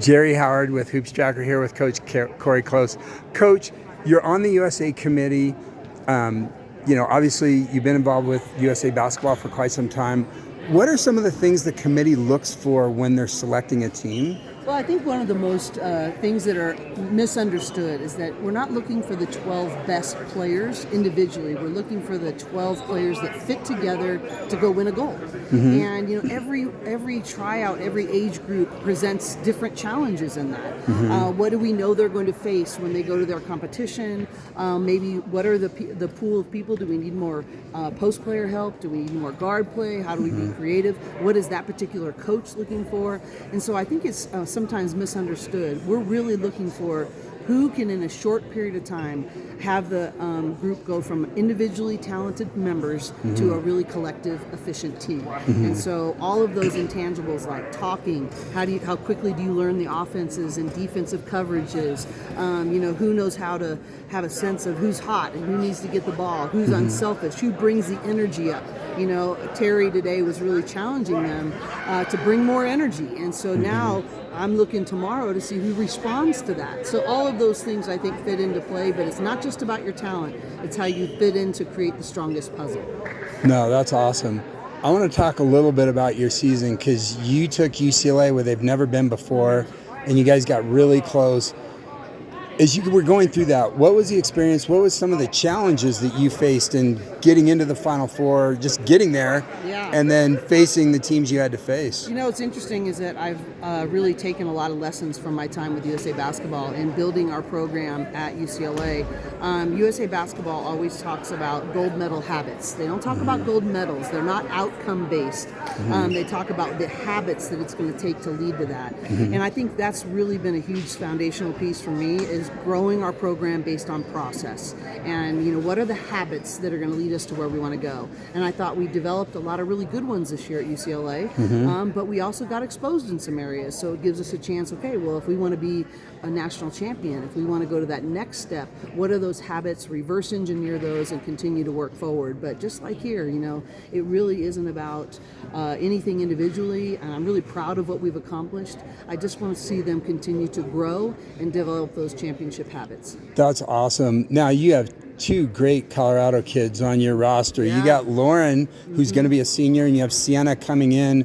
Jerry Howard with Hoops Jacker here with Coach Corey Close. Coach, you're on the USA committee. Obviously you've been involved with USA basketball for quite some time. What are some of the things the committee looks for when they're selecting a team? Well, I think one of the most things that are misunderstood is that we're not looking for the 12 best players individually. We're looking for the 12 players that fit together to go win a gold. Mm-hmm. And every tryout, every age group presents different challenges in that. Mm-hmm. What do we know they're going to face when they go to their competition? Maybe what are the pool of people? Do we need more post player help? Do we need more guard play? How do we be creative? What is that particular coach looking for? And so I think it's sometimes misunderstood. We're really looking for who can, in a short period of time, have the group go from individually talented members to a really collective, efficient team. And so all of those intangibles like talking, how quickly do you learn the offenses and defensive coverages, who knows how to have a sense of who's hot and who needs to get the ball, who's unselfish, who brings the energy up. Terry today was really challenging them to bring more energy. And so now I'm looking tomorrow to see who responds to that. So all of those things I think fit into play, but it's not just about your talent. It's how you fit in to create the strongest puzzle. No, that's awesome. I want to talk a little bit about your season because you took UCLA where they've never been before and you guys got really close. As you were going through that, what was the experience? What was some of the challenges that you faced in getting into the Final Four, just getting there, and then facing the teams you had to face? What's interesting is that I've really taken a lot of lessons from my time with USA Basketball in building our program at UCLA. USA Basketball always talks about gold medal habits. They don't talk about gold medals. They're not outcome-based. They talk about the habits that it's going to take to lead to that. And I think that's really been a huge foundational piece for me is growing our program based on process and what are the habits that are going to lead us to where we want to go. And I thought we developed a lot of really good ones this year at UCLA, but we also got exposed in some areas, so it gives us a chance. Okay, well, if we want to be a national champion, if we want to go to that next step, what are those habits, reverse engineer those and continue to work forward. But just like here, it really isn't about anything individually, and I'm really proud of what we've accomplished. I just want to see them continue to grow and develop those championship habits. That's awesome. Now you have two great Colorado kids on your roster. You got Lauren, who's going to be a senior, and you have Sienna coming in.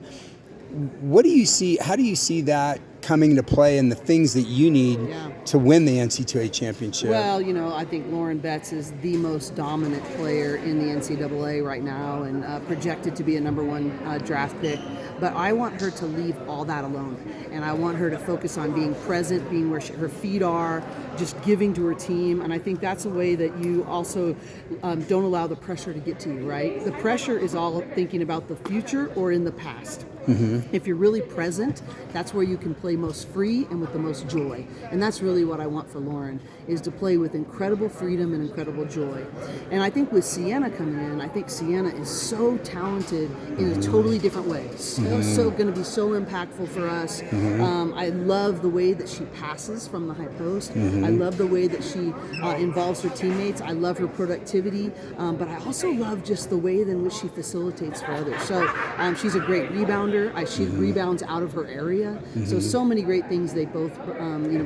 What do you see? How do you see that coming to play and the things that you need to win the NCAA championship? Well, I think Lauren Betts is the most dominant player in the NCAA right now and projected to be a number one draft pick. But I want her to leave all that alone. And I want her to focus on being present, being where her feet are, just giving to her team. And I think that's a way that you also don't allow the pressure to get to you, right? The pressure is all thinking about the future or in the past. If you're really present, that's where you can play most free and with the most joy. And that's really what I want for Lauren, is to play with incredible freedom and incredible joy. And I think with Sienna coming in, I think Sienna is so talented in a totally different way. So going to be so impactful for us. I love the way that she passes from the high post. I love the way that she involves her teammates. I love her productivity. But I also love just the way in which she facilitates for others. So she's a great rebounder. She rebounds out of her area. So many great things they both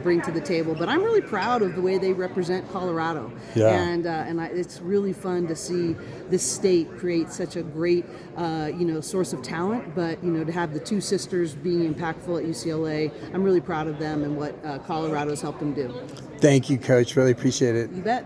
bring to the table. But I'm really proud of the way they represent Colorado. And it's really fun to see this state create such a great source of talent. But to have the two sisters being impactful at UCLA, I'm really proud of them and what Colorado's helped them do. Thank you, Coach. Really appreciate it. You bet.